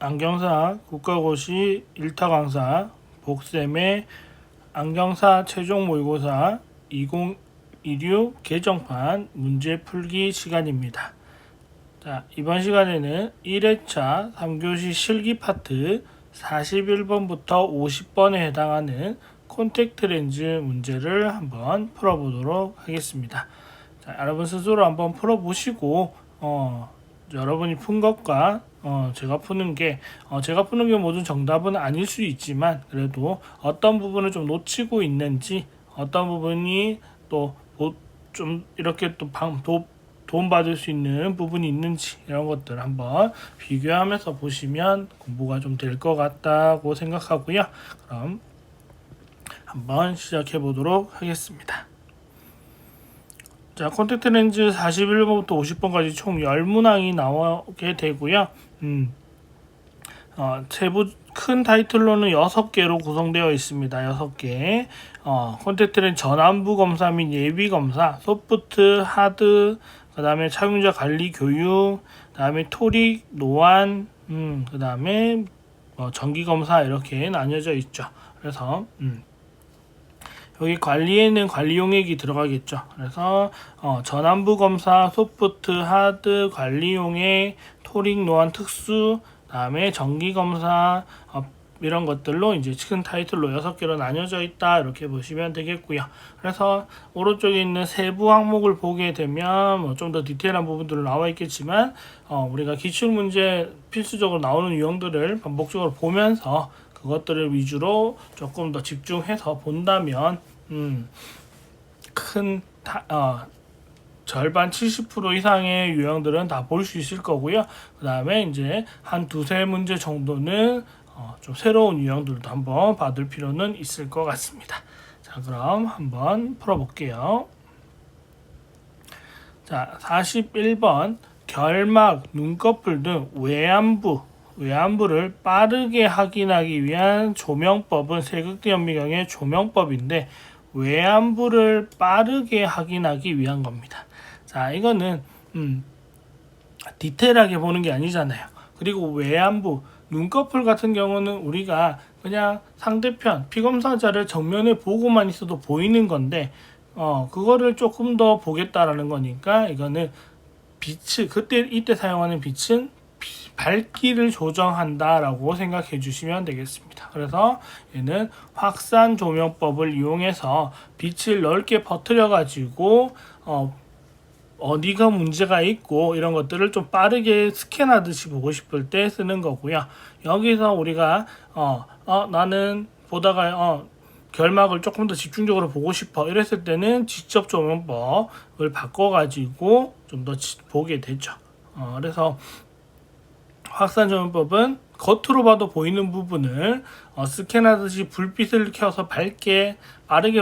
안경사 국가고시 1타 강사 복쌤의 안경사 최종 모의고사 2016 개정판 문제 풀기 시간입니다. 자, 이번 시간에는 1회차 3교시 실기 파트 41번부터 50번에 해당하는 콘택트 렌즈 문제를 한번 풀어보도록 하겠습니다. 자, 여러분 스스로 한번 풀어보시고 여러분이 푼 것과 제가 푸는 게 모든 정답은 아닐 수 있지만 그래도 어떤 부분을 좀 놓치고 있는지 어떤 부분이 또 좀 이렇게 또 도움받을 수 있는 부분이 있는지 이런 것들 한번 비교하면서 보시면 공부가 좀 될 것 같다고 생각하고요. 그럼 한번 시작해 보도록 하겠습니다. 자, 콘택트 렌즈 41번부터 50번까지 총 10문항이 나오게 되고요. 세부 큰 타이틀로는 6개로 구성되어 있습니다. 6개. 콘택트 렌즈 전환부 검사 및 예비 검사, 소프트, 하드, 그 다음에 착용자 관리 교육, 그 다음에 토릭, 노안, 그 다음에 정기 검사 이렇게 나뉘어져 있죠. 그래서 여기 관리에는 관리 용액이 들어가겠죠. 그래서 전환부 검사, 소프트, 하드, 관리 용액, 토릭, 노안, 특수, 다음에 정기 검사 이런 것들로 이제 큰 타이틀로 6개로 나뉘어져 있다 이렇게 보시면 되겠고요. 그래서 오른쪽에 있는 세부 항목을 보게 되면 좀 더 디테일한 부분들은 나와 있겠지만 우리가 기출문제 필수적으로 나오는 유형들을 반복적으로 보면서 그것들을 위주로 조금 더 집중해서 본다면 절반 70% 이상의 유형들은 다 볼 수 있을 거고요. 그 다음에 이제 한 두세 문제 정도는 좀 새로운 유형들도 한번 받을 필요는 있을 것 같습니다. 자, 그럼 한번 풀어볼게요. 자, 41번 결막, 눈꺼풀 등 외안부를 빠르게 확인하기 위한 조명법은 세극대 현미경의 조명법인데 외안부를 빠르게 확인하기 위한 겁니다. 자, 이거는 디테일하게 보는 게 아니잖아요. 그리고 외안부, 눈꺼풀 같은 경우는 우리가 그냥 상대편 피검사자를 정면에 보고만 있어도 보이는 건데 그거를 조금 더 보겠다라는 거니까 이거는 이때 사용하는 빛은 밝기를 조정한다라고 생각해 주시면 되겠습니다. 그래서 얘는 확산 조명법을 이용해서 빛을 넓게 퍼뜨려 가지고 어디가 문제가 있고 이런 것들을 좀 빠르게 스캔하듯이 보고 싶을 때 쓰는 거고요. 여기서 우리가 나는 보다가 결막을 조금 더 집중적으로 보고 싶어 이랬을 때는 직접 조명법을 바꿔가지고 좀 더 보게 되죠. 그래서 확산 조명법은 겉으로 봐도 보이는 부분을 스캔하듯이 불빛을 켜서 밝게 빠르게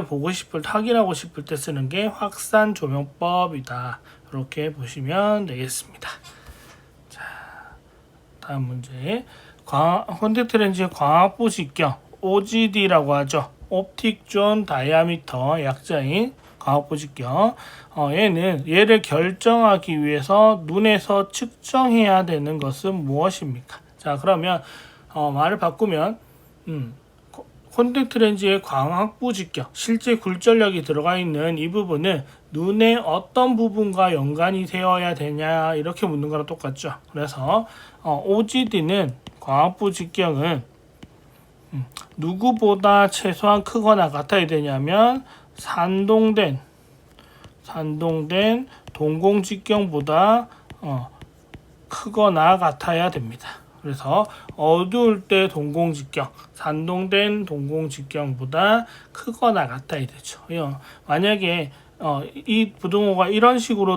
확인하고 싶을 때 쓰는 게 확산 조명법이다. 이렇게 보시면 되겠습니다. 자, 다음 문제. 콘택트 렌즈의 광학부 직경 OGD라고 하죠. 옵틱 존 다이아미터 약자인 광학부 직경. 얘를 결정하기 위해서 눈에서 측정해야 되는 것은 무엇입니까? 자, 그러면 말을 바꾸면 콘택트 렌즈의 광학부 직경, 실제 굴절력이 들어가 있는 이 부분은 눈의 어떤 부분과 연관이 되어야 되냐 이렇게 묻는 거랑 똑같죠. 그래서 OGD는 광학부 직경은 누구보다 최소한 크거나 같아야 되냐면 산동된 동공직경보다 크거나 같아야 됩니다. 그래서 어두울 때 산동된 동공직경보다 크거나 같아야 되죠. 만약에 이 부등호가 이런 식으로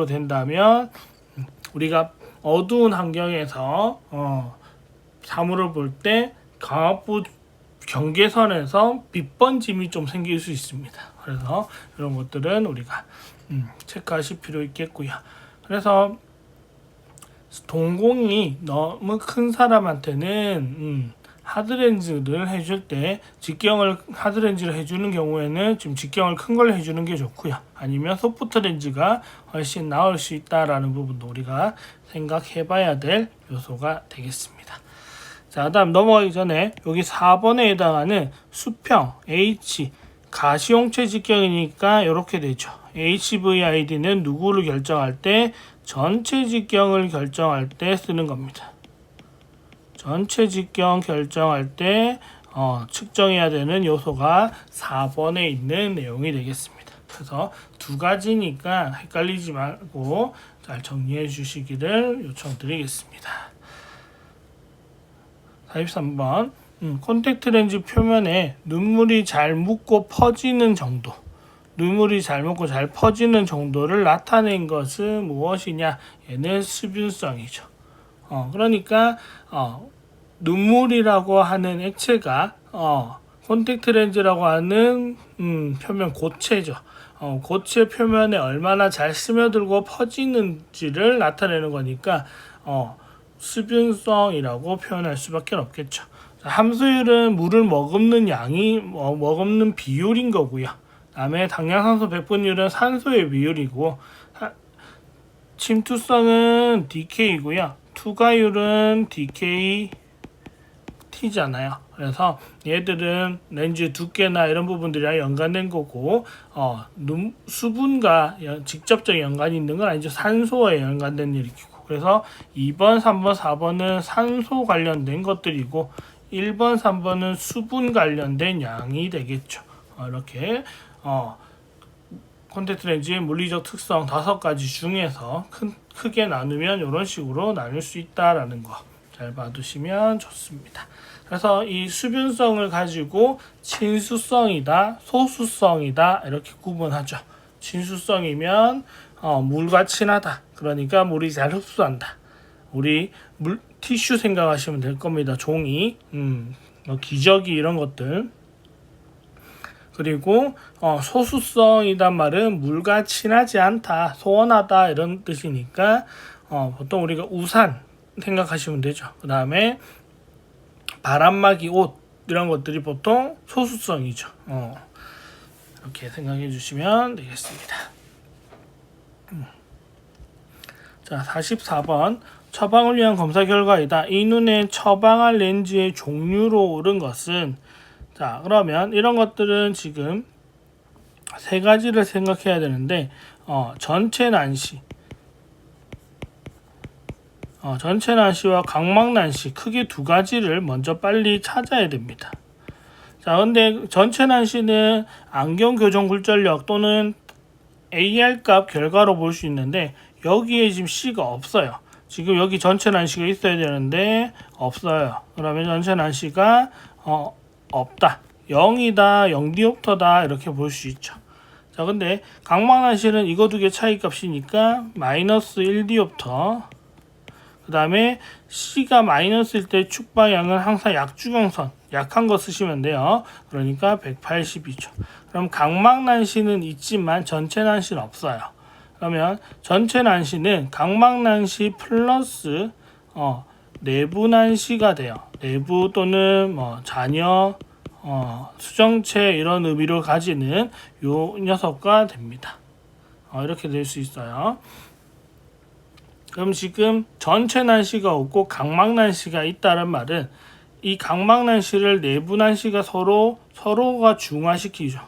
된다면 우리가 어두운 환경에서 사물을 볼 때 광학부 경계선에서 빛번짐이 좀 생길 수 있습니다. 그래서 이런 것들은 우리가 체크하실 필요 있겠고요. 그래서 동공이 너무 큰 사람한테는 하드렌즈를 해줄 때 하드렌즈를 해주는 경우에는 좀 직경을 큰 걸 해주는 게 좋고요. 아니면 소프트 렌즈가 훨씬 나을 수 있다라는 부분도 우리가 생각해봐야 될 요소가 되겠습니다. 자, 다음 넘어가기 전에 여기 4번에 해당하는 수평 H 가시용체 직경이니까 이렇게 되죠. HVID는 누구를 결정할 때 전체 직경을 결정할 때 쓰는 겁니다. 전체 직경 결정할 때 측정해야 되는 요소가 4번에 있는 내용이 되겠습니다. 그래서 두 가지니까 헷갈리지 말고 잘 정리해 주시기를 요청드리겠습니다. 43번 콘택트 렌즈 표면에 눈물이 잘 묻고 퍼지는 정도, 눈물이 잘 묻고 잘 퍼지는 정도를 나타낸 것은 무엇이냐? 얘는 수분성이죠. 그러니까 눈물이라고 하는 액체가 콘택트 렌즈라고 하는 표면 고체죠. 고체 표면에 얼마나 잘 스며들고 퍼지는지를 나타내는 거니까 수분성이라고 표현할 수밖에 없겠죠. 함수율은 물을 머금는 양이 머금는 비율인 거고요. 다음에 당량산소 배분율은 산소의 비율이고 침투성은 DK이고요. 투과율은 DKT잖아요. 그래서 얘들은 렌즈 두께나 이런 부분들이랑 연관된 거고 수분과 직접적인 연관이 있는 건 아니죠. 산소와 연관된 일이고. 그래서 2번, 3번, 4번은 산소 관련된 것들이고 1번, 3번은 수분 관련된 양이 되겠죠. 이렇게 콘택트 렌즈의 물리적 특성 5가지 중에서 크게 나누면 이런 식으로 나눌 수 있다라는 거 잘 봐두시면 좋습니다. 그래서 이 수분성을 가지고 친수성이다, 소수성이다 이렇게 구분하죠. 친수성이면 물과 친하다. 그러니까 물이 잘 흡수한다. 우리 티슈 생각하시면 될 겁니다. 종이, 기저귀 이런 것들. 그리고 소수성이란 말은 물과 친하지 않다, 소원하다 이런 뜻이니까 보통 우리가 우산 생각하시면 되죠. 그 다음에 바람막이 옷 이런 것들이 보통 소수성이죠. 이렇게 생각해 주시면 되겠습니다. 자, 44번 처방을 위한 검사 결과이다. 이 눈에 처방할 렌즈의 종류로 옳은 것은 자, 그러면 이런 것들은 지금 세 가지를 생각해야 되는데 전체 난시 각막 난시 크게 두 가지를 먼저 빨리 찾아야 됩니다. 자, 근데 전체 난시는 안경 교정 굴절력 또는 AR 값 결과로 볼 수 있는데 여기에 지금 C가 없어요. 지금 여기 전체 난시가 있어야 되는데 없어요. 그러면 전체 난시가 없다. 0이다, 0디옵터다 이렇게 볼 수 있죠. 자, 근데 각막 난시는 이거 두 개 차이 값이니까 마이너스 1디옵터. 그 다음에 C가 마이너스일 때 축방향은 항상 약주경선, 약한 거 쓰시면 돼요. 그러니까 180이죠. 그럼 각막 난시는 있지만 전체 난시는 없어요. 그러면 전체 난시는 각막 난시 플러스 내부 난시가 돼요. 내부 또는 잔여, 수정체 이런 의미로 가지는 요 녀석과 됩니다. 이렇게 될 수 있어요. 그럼 지금 전체 난시가 없고 각막 난시가 있다는 말은 이 각막 난시를 내부 난시가 서로가 중화시키죠.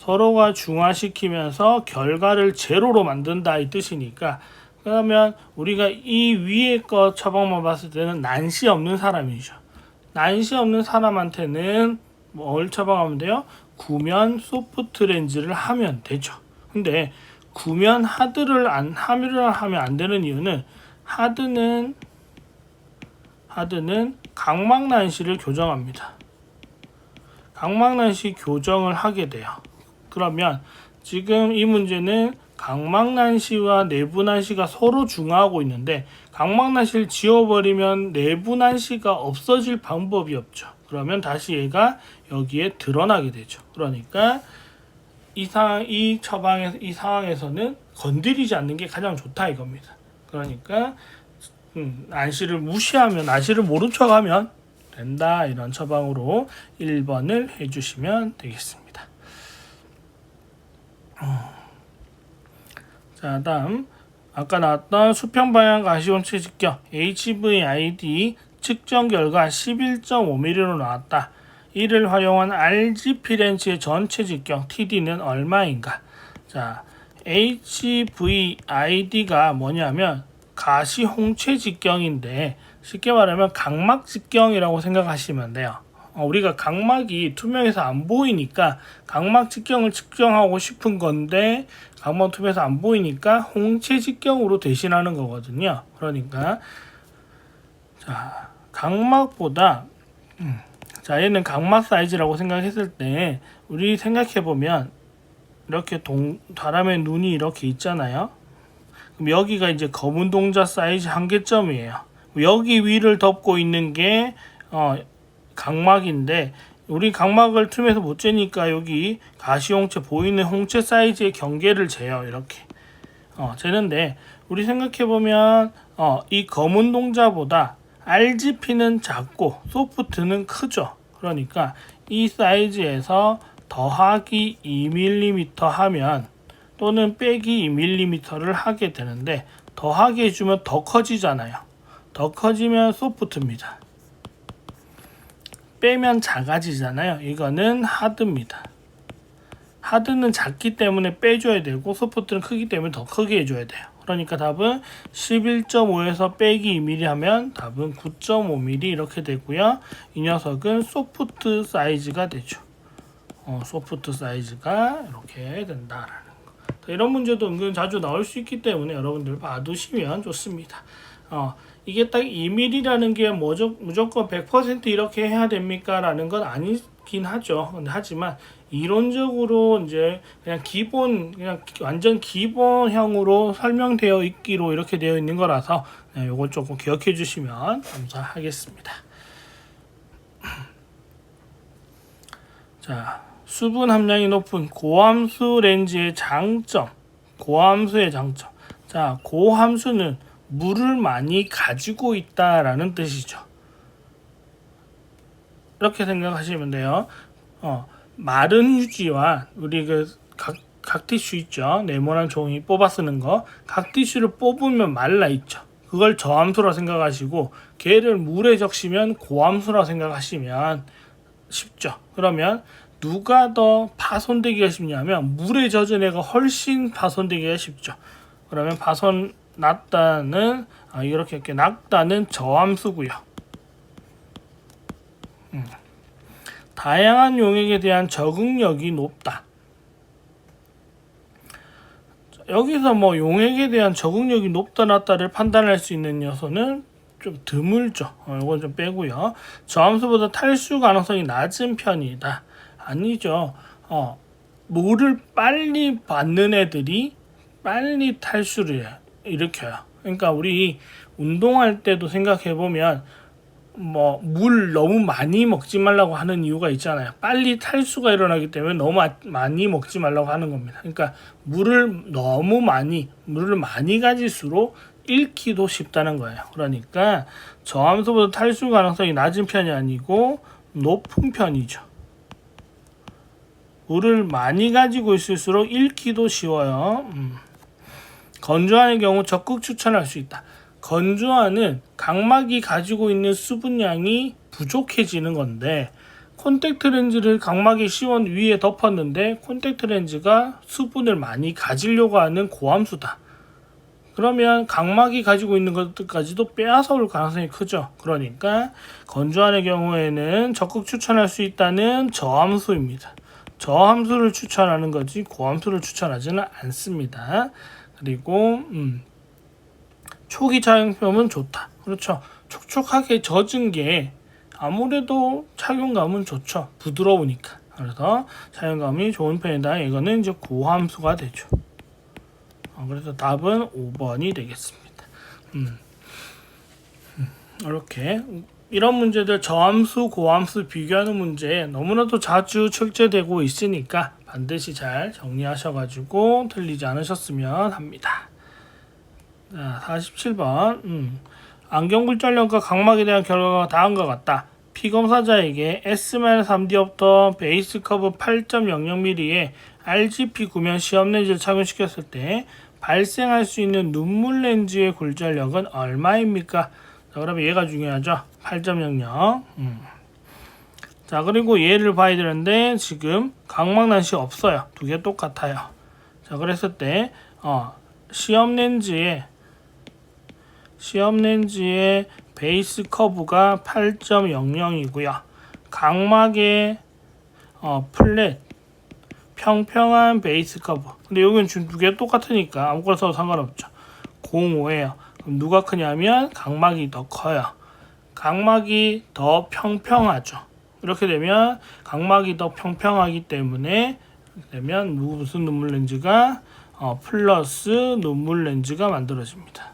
서로가 중화시키면서 결과를 제로로 만든다 이 뜻이니까 그러면 우리가 이 위에 거 처방만 봤을 때는 난시 없는 사람이죠. 난시 없는 사람한테는 뭘 처방하면 돼요? 구면 소프트 렌즈를 하면 되죠. 근데 구면 하드를 하면 안 되는 이유는 하드는 각막 난시를 교정합니다. 각막 난시 교정을 하게 돼요. 그러면 지금 이 문제는 각막 난시와 내부 난시가 서로 중화하고 있는데 각막 난시를 지워버리면 내부 난시가 없어질 방법이 없죠. 그러면 다시 얘가 여기에 드러나게 되죠. 그러니까 이 상황에서는 건드리지 않는 게 가장 좋다 이겁니다. 그러니까 난시를 무시하면 난시를 모른 척하면 된다. 이런 처방으로 1번을 해주시면 되겠습니다. 자, 다음 아까 나왔던 수평방향 가시온체 직경 HVID 측정 결과 11.5mm로 나왔다. 이를 활용한 RGP 렌즈의 전체 직경 TD는 얼마인가? 자, HVID가 뭐냐면 가시 홍채 직경인데 쉽게 말하면 각막 직경이라고 생각하시면 돼요. 우리가 각막이 투명해서 안 보이니까 각막 직경을 측정하고 싶은 건데 각막 투명해서 안 보이니까 홍채 직경으로 대신하는 거거든요. 그러니까 자, 각막보다 자, 얘는 각막 사이즈라고 생각했을 때 우리 생각해보면 이렇게 사람의 눈이 이렇게 있잖아요. 그럼 여기가 이제 검은 동자 사이즈 한계점이에요. 여기 위를 덮고 있는 게 각막인데 우리 각막을 틈에서 못 재니까 여기 가시홍채 보이는 홍채 사이즈의 경계를 재요. 이렇게 재는데 우리 생각해보면 이 검은 동자보다 RGP는 작고 소프트는 크죠. 그러니까 이 사이즈에서 더하기 2mm 하면 또는 빼기 2mm를 하게 되는데 더하기 해주면 더 커지잖아요. 더 커지면 소프트입니다. 빼면 작아지잖아요. 이거는 하드입니다. 하드는 작기 때문에 빼줘야 되고 소프트는 크기 때문에 더 크게 해줘야 돼요. 그러니까 답은 11.5에서 빼기 2mm 하면 답은 9.5mm 이렇게 되고요. 이 녀석은 소프트 사이즈가 되죠. 소프트 사이즈가 이렇게 된다라는 거. 이런 문제도 은근 자주 나올 수 있기 때문에 여러분들 봐두시면 좋습니다. 이게 딱 2mm라는 게 무조건 100% 이렇게 해야 됩니까? 라는 건 아니긴 하죠. 근데 하지만 이론적으로 이제 그냥 완전 기본형으로 설명되어 있기로 이렇게 되어 있는 거라서 요걸 조금 기억해 주시면 감사하겠습니다. 자, 수분 함량이 높은 고함수 렌즈의 장점, 고함수의 장점. 자, 고함수는 물을 많이 가지고 있다라는 뜻이죠. 이렇게 생각하시면 돼요. 마른 휴지와 우리 각 티슈 있죠. 네모난 종이 뽑아 쓰는 거. 각 티슈를 뽑으면 말라 있죠. 그걸 저함수라 생각하시고 걔를 물에 적시면 고함수라 생각하시면 쉽죠. 그러면 누가 더 파손되기가 쉽냐면 물에 젖은 애가 훨씬 파손되기가 쉽죠. 그러면 낮다는 이렇게 낮다는 저함수고요. 다양한 용액에 대한 적응력이 높다. 여기서 용액에 대한 적응력이 높다 낮다를 판단할 수 있는 요소는 좀 드물죠. 이건 좀 빼고요. 저함수보다 탈수 가능성이 낮은 편이다. 아니죠. 물을 빨리 받는 애들이 빨리 탈수를 일으켜요. 그러니까 우리 운동할 때도 생각해보면 물 너무 많이 먹지 말라고 하는 이유가 있잖아요. 빨리 탈수가 일어나기 때문에 너무 많이 먹지 말라고 하는 겁니다. 그러니까 물을 많이 가질수록 잃기도 쉽다는 거예요. 그러니까 저함수보다 탈수 가능성이 낮은 편이 아니고 높은 편이죠. 물을 많이 가지고 있을수록 잃기도 쉬워요. 건조한의 경우 적극 추천할 수 있다. 건조한은 각막이 가지고 있는 수분량이 부족해지는 건데 콘택트 렌즈를 각막의 시원 위에 덮었는데 콘택트 렌즈가 수분을 많이 가지려고 하는 고함수다. 그러면 각막이 가지고 있는 것들까지도 빼앗아올 가능성이 크죠. 그러니까 건조한의 경우에는 적극 추천할 수 있다는 저함수입니다. 저함수를 추천하는 거지 고함수를 추천하지는 않습니다. 그리고 초기 착용감은 좋다. 그렇죠. 촉촉하게 젖은 게 아무래도 착용감은 좋죠. 부드러우니까. 그래서 착용감이 좋은 편이다. 이거는 이제 고함수가 되죠. 그래서 답은 5번이 되겠습니다. 이렇게 이런 문제들 저함수, 고함수 비교하는 문제 너무나도 자주 출제되고 있으니까 반드시 잘 정리하셔가지고 틀리지 않으셨으면 합니다. 자, 47번 안경굴절염과 각막에 대한 결과가 다음과 같다. 피검사자에게 S-3디옵터 베이스 커브 8.00mm의 RGP 구면 시험 렌즈를 착용시켰을 때 발생할 수 있는 눈물 렌즈의 굴절력은 얼마입니까? 자, 그러면 얘가 중요하죠. 8.00. 자, 그리고 얘를 봐야 되는데 지금 각막난시 없어요. 두 개 똑같아요. 자, 그랬을 때 시험 렌즈의 베이스 커브가 8.00이고요. 각막의 플랫 평평한 베이스 커브. 근데 여기는 지금 두 개 똑같으니까 아무거나 써도 상관없죠. 0.5예요. 그럼 누가 크냐면 각막이 더 커요. 각막이 더 평평하죠. 이렇게 되면 각막이 더 평평하기 때문에 되면 무슨 눈물 렌즈가 플러스 눈물 렌즈가 만들어집니다.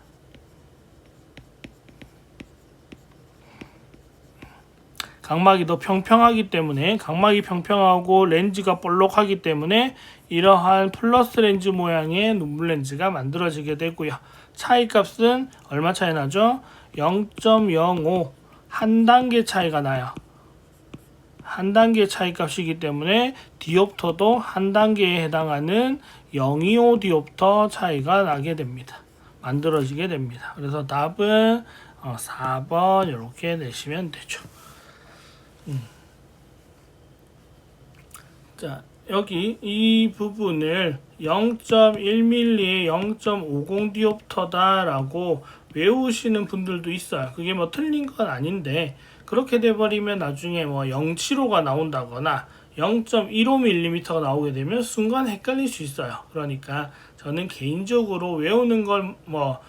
각막이 더 평평하기 때문에 각막이 평평하고 렌즈가 볼록하기 때문에 이러한 플러스 렌즈 모양의 눈물 렌즈가 만들어지게 되고요. 차이값은 얼마 차이 나죠? 0.05 한 단계 차이가 나요. 한 단계 차이값이기 때문에 디옵터도 한 단계에 해당하는 0.25 디옵터 차이가 나게 됩니다. 만들어지게 됩니다. 그래서 답은 4번 이렇게 내시면 되죠. 자, 여기 이 부분을 0.1mm에 0.50 디옵터다라고 외우시는 분들도 있어요. 그게 뭐 틀린 건 아닌데 그렇게 돼버리면 나중에 뭐 075가 나온다거나 0.15mm가 나오게 되면 순간 헷갈릴 수 있어요. 그러니까 저는 개인적으로 외우는 걸 뭐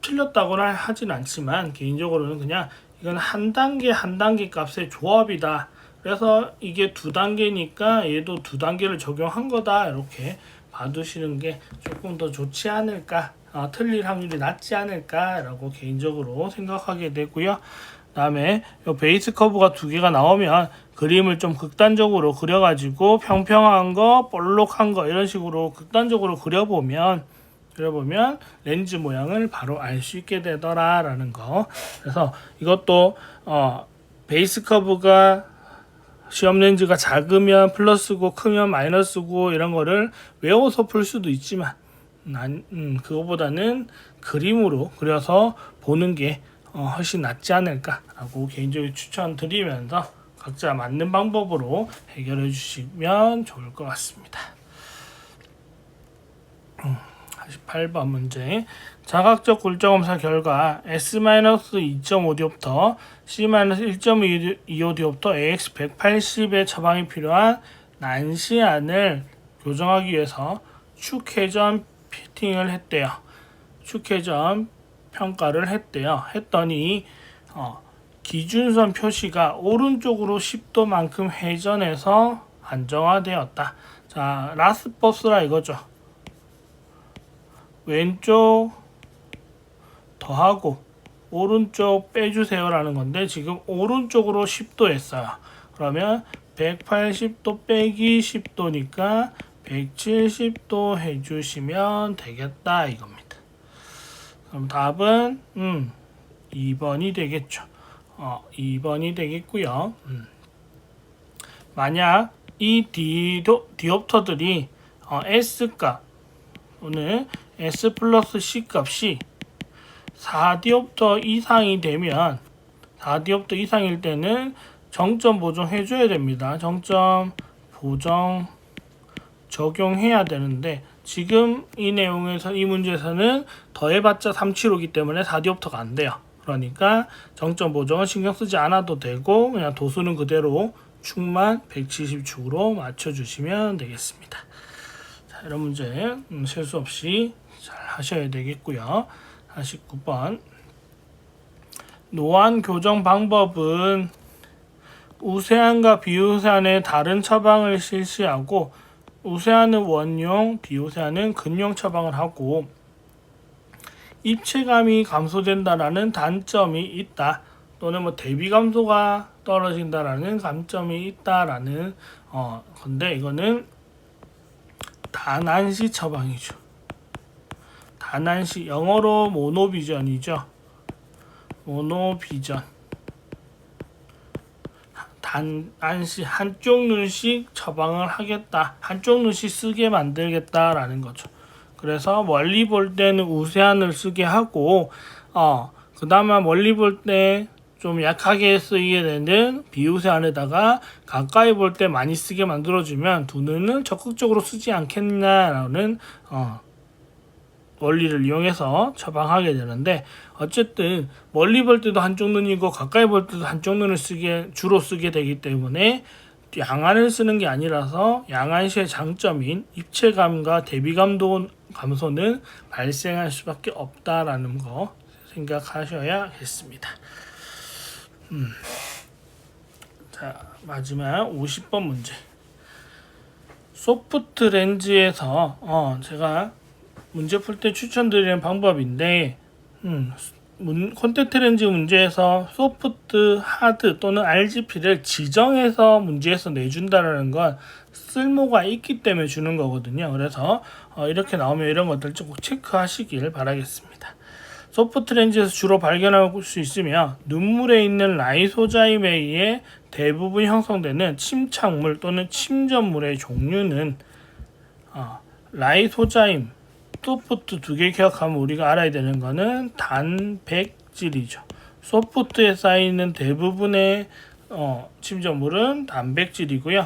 틀렸다고는 하진 않지만 개인적으로는 그냥 이건 한 단계 한 단계 값의 조합이다. 그래서 이게 두 단계니까 얘도 두 단계를 적용한 거다. 이렇게 봐두시는 게 조금 더 좋지 않을까, 틀릴 확률이 낮지 않을까 라고 개인적으로 생각하게 되고요. 그 다음에 베이스 커브가 두 개가 나오면 그림을 좀 극단적으로 그려가지고 평평한 거, 볼록한 거 이런 식으로 극단적으로 그려보면 렌즈 모양을 바로 알 수 있게 되더라라는 거. 그래서 이것도 베이스 커브가 시험 렌즈가 작으면 플러스고 크면 마이너스고 이런 거를 외워서 풀 수도 있지만 그거보다는 그림으로 그려서 보는 게 훨씬 낫지 않을까라고 개인적으로 추천드리면서 각자 맞는 방법으로 해결해 주시면 좋을 것 같습니다. 48번 문제. 자각적 굴절검사 결과 S-2.5 디옵터, C-1.25 디옵터, AX 180의 처방이 필요한 난시안을 교정하기 위해서 축회전 피팅을 했대요. 축회전 평가를 했대요. 했더니 기준선 표시가 오른쪽으로 10도만큼 회전해서 안정화되었다. 자, 라스버스라 이거죠. 왼쪽 더하고 오른쪽 빼주세요 라는 건데 지금 오른쪽으로 10도 했어요. 그러면 180도 빼기 10도니까 170도 해주시면 되겠다 이겁니다. 그럼 답은 2번이 되겠죠. 2번이 되겠고요. 만약 이 디옵터들이 S값, 오늘 S 플러스 C 값이 4디옵터 이상이 되면 4디옵터 이상일 때는 정점 보정해 줘야 됩니다. 정점 보정 적용해야 되는데 지금 이 내용에서 이 문제에서는 더해봤자 375이기 때문에 4디옵터가 안 돼요. 그러니까 정점 보정은 신경 쓰지 않아도 되고 그냥 도수는 그대로 축만 170축으로 맞춰주시면 되겠습니다. 자, 이런 문제 실수 없이 잘 하셔야 되겠고요. 49번. 노안 교정 방법은 우세한과 비우세한의 다른 처방을 실시하고 우세한은 원용, 비우세한은 근용 처방을 하고 입체감이 감소된다라는 단점이 있다. 또는 뭐 대비 감소가 떨어진다라는 감점이 있다라는 건데 이거는 다난시 처방이죠. 다난시 영어로 모노비전이죠. 모노비전. 한쪽 눈씩 처방을 하겠다. 한쪽 눈씩 쓰게 만들겠다라는 거죠. 그래서 멀리 볼 때는 우세한을 쓰게 하고, 그다음에 멀리 볼 때 좀 약하게 쓰이게 되는 비우세한에다가 가까이 볼 때 많이 쓰게 만들어주면 두 눈은 적극적으로 쓰지 않겠냐라는 원리를 이용해서 처방하게 되는데, 어쨌든 멀리 볼 때도 한쪽 눈이고 가까이 볼 때도 한쪽 눈을 주로 쓰게 되기 때문에 양안을 쓰는 게 아니라서 양안시의 장점인 입체감과 대비감도 감소는 발생할 수밖에 없다라는 거 생각하셔야겠습니다. 자, 마지막 50번 문제. 소프트 렌즈에서 제가 문제 풀 때 추천드리는 방법인데, 콘택트 렌즈 문제에서 소프트, 하드 또는 RGP를 지정해서 문제에서 내준다라는 건 쓸모가 있기 때문에 주는 거거든요. 그래서 이렇게 나오면 이런 것들 좀 꼭 체크하시길 바라겠습니다. 소프트 렌즈에서 주로 발견할 수 있으며, 눈물에 있는 라이소자임에 의해 대부분 형성되는 침착물 또는 침전물의 종류는 라이소자임, 소프트 두 개 기억하면 우리가 알아야 되는 거는 단백질이죠. 소프트에 쌓이는 대부분의 침전물은 단백질이고요.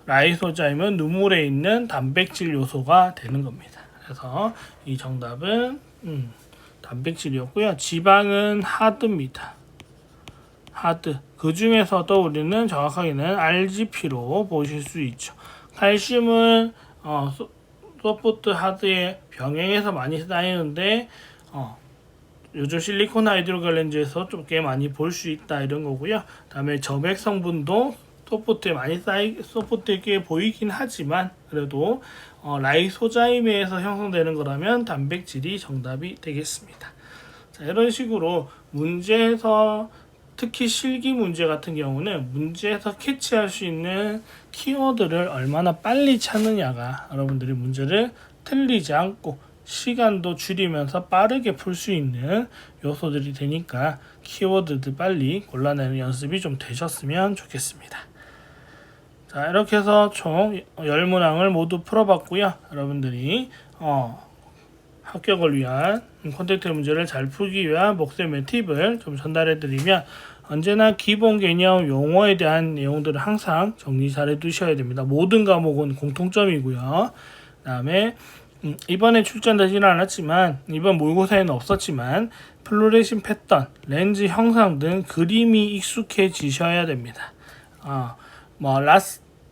라이소자임은 눈물에 있는 단백질 요소가 되는 겁니다. 그래서 이 정답은 단백질이었고요. 지방은 하드입니다. 하드. 그 중에서도 우리는 정확하게는 RGP로 보실 수 있죠. 칼슘은 소프트 하드의 병행해서 많이 쌓이는데 요즘 실리콘 하이드로겔 렌즈에서 좀 꽤 많이 볼 수 있다 이런 거고요. 다음에 점액 성분도 소프트에 꽤 보이긴 하지만 그래도 라이소자임에서 형성되는 거라면 단백질이 정답이 되겠습니다. 자, 이런 식으로 문제에서 특히 실기 문제 같은 경우는 문제에서 캐치할 수 있는 키워드를 얼마나 빨리 찾느냐가 여러분들이 문제를 틀리지 않고 시간도 줄이면서 빠르게 풀 수 있는 요소들이 되니까 키워드들 빨리 골라내는 연습이 좀 되셨으면 좋겠습니다. 자, 이렇게 해서 총 10문항을 모두 풀어봤고요. 여러분들이 합격을 위한 콘택트 문제를 잘 풀기 위한 목쌤의 팁을 좀 전달해드리면, 언제나 기본 개념 용어에 대한 내용들을 항상 정리 잘 해두셔야 됩니다. 모든 과목은 공통점이고요. 그 다음에 이번에 출전되지는 않았지만, 이번 모의고사에는 없었지만 플루레신 패턴, 렌즈 형상 등 그림이 익숙해지셔야 됩니다.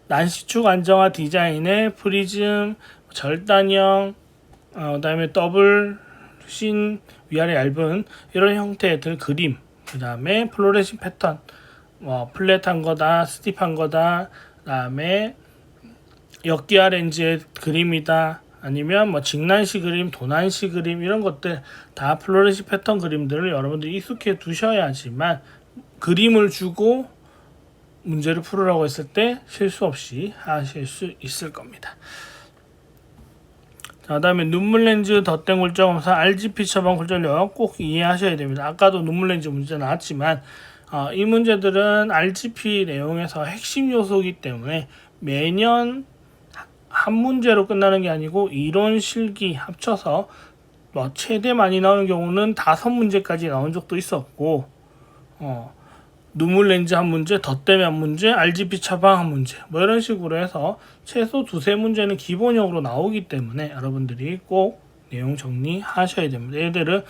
난시축 안정화 디자인의 프리즘, 절단형, 그 다음에 더블 신 위아래 얇은 이런 형태들 그림, 그 다음에 플로레신 패턴, 플랫한 거다, 스티프한 거다, 그 다음에 역기화 렌즈의 그림이다, 아니면 직난시 그림, 도난시 그림, 이런 것들 다 플로레신 패턴 그림들을 여러분들이 익숙해 두셔야지만 그림을 주고 문제를 풀으라고 했을 때 실수 없이 하실 수 있을 겁니다. 자, 다음에 눈물 렌즈 덧댄 굴절 검사 RGP 처방 굴절력 꼭 이해하셔야 됩니다. 아까도 눈물 렌즈 문제 나왔지만 이 문제들은 RGP 내용에서 핵심 요소이기 때문에 매년 한 문제로 끝나는 게 아니고 이론 실기 합쳐서 최대 많이 나오는 경우는 5문제까지 나온 적도 있었고, 눈물 렌즈 한 문제, 덧댐 한 문제, RGP 처방 한 문제, 이런 식으로 해서 최소 2-3문제는 기본형으로 나오기 때문에 여러분들이 꼭 내용 정리하셔야 됩니다. 얘들은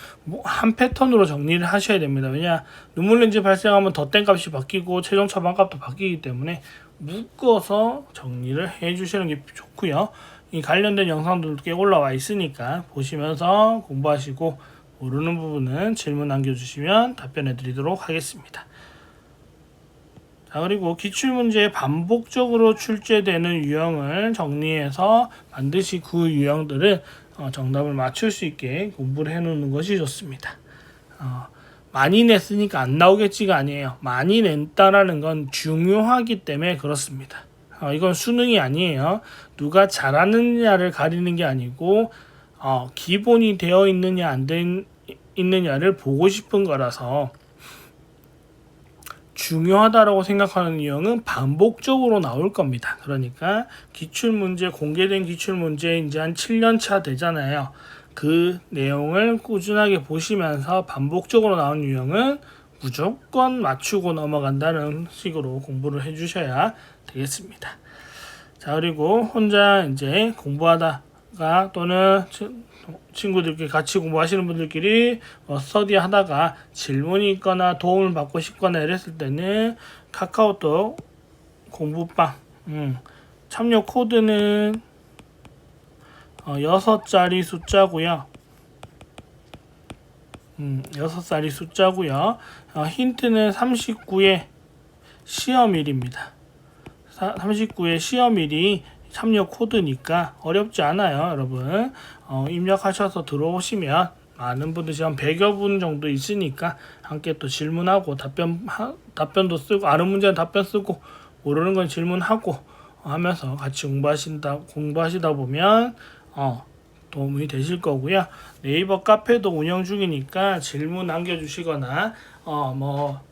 한 패턴으로 정리를 하셔야 됩니다. 왜냐, 눈물 렌즈 발생하면 덧댐 값이 바뀌고 최종 처방 값도 바뀌기 때문에 묶어서 정리를 해주시는 게 좋고요. 이 관련된 영상들도 꽤 올라와 있으니까 보시면서 공부하시고, 모르는 부분은 질문 남겨주시면 답변해 드리도록 하겠습니다. 자, 그리고 기출문제에 반복적으로 출제되는 유형을 정리해서 반드시 그 유형들을 정답을 맞출 수 있게 공부를 해놓는 것이 좋습니다. 많이 냈으니까 안 나오겠지가 아니에요. 많이 냈다라는 건 중요하기 때문에 그렇습니다. 이건 수능이 아니에요. 누가 잘하느냐를 가리는 게 아니고 기본이 되어 있느냐 안 되어 있느냐를 보고 싶은 거라서, 중요하다라고 생각하는 유형은 반복적으로 나올 겁니다. 그러니까 기출문제, 공개된 기출문제 이제 한 7년 차 되잖아요. 그 내용을 꾸준하게 보시면서 반복적으로 나온 유형은 무조건 맞추고 넘어간다는 식으로 공부를 해주셔야 되겠습니다. 자, 그리고 혼자 이제 공부하다가 또는 친구들끼리 같이 공부하시는 분들끼리 스터디 하다가 질문이 있거나 도움을 받고 싶거나 이랬을 때는 카카오톡 공부방 참여 코드는 6자리 숫자고요. 6자리 숫자고요. 힌트는 39의 시험일입니다. 39의 시험일이 참여 코드니까 어렵지 않아요, 여러분. 입력하셔서 들어오시면 많은 분들 지금 100여 분 정도 있으니까 함께 또 질문하고 답변도 쓰고, 아는 문제는 답변 쓰고, 모르는 건 질문하고 하면서 같이 공부하시다 보면 도움이 되실 거고요. 네이버 카페도 운영 중이니까 질문 남겨주시거나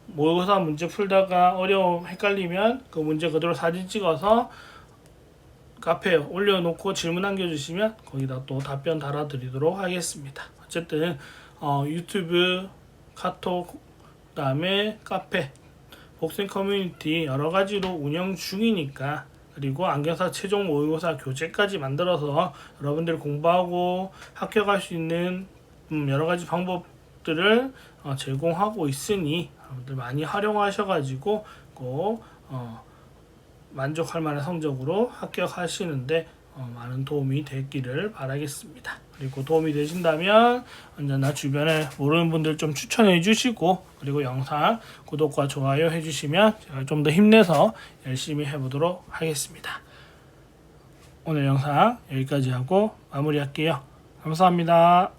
모의고사 문제 풀다가 헷갈리면 그 문제 그대로 사진 찍어서 카페에 올려놓고 질문 남겨주시면 거기다 또 답변 달아드리도록 하겠습니다. 어쨌든 유튜브, 카톡, 그다음에 카페, 복생 커뮤니티 여러 가지로 운영 중이니까, 그리고 안경사 최종 모의고사 교재까지 만들어서 여러분들 공부하고 합격할 수 있는 여러 가지 방법들을 제공하고 있으니 여러분들 많이 활용하셔가지고 꼭 만족할 만한 성적으로 합격하시는데 많은 도움이 됐기를 바라겠습니다. 그리고 도움이 되신다면 언제나 주변에 모르는 분들 좀 추천해 주시고, 그리고 영상 구독과 좋아요 해주시면 제가 좀 더 힘내서 열심히 해보도록 하겠습니다. 오늘 영상 여기까지 하고 마무리할게요. 감사합니다.